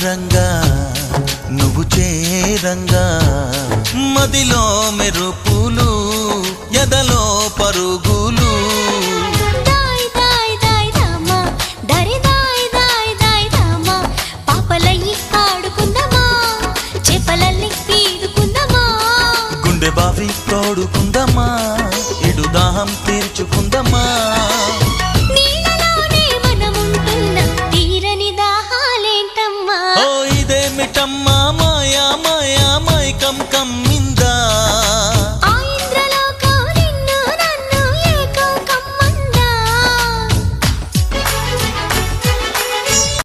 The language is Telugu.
రంగా నువ్వు చేరంగా మదిలో మెరుపులు ఎదలో పరుగులు దాయ్ దాయ్ దాయ్ రామా దరి దాయ్ దాయ్ దాయ్ రామా పాపలయ్యి ఆడుకుందామా చేపలల్ని పీడుకుందామా గుండె బావి తోడుకుందామా ఇడు దాహం తీర్చుకుందామా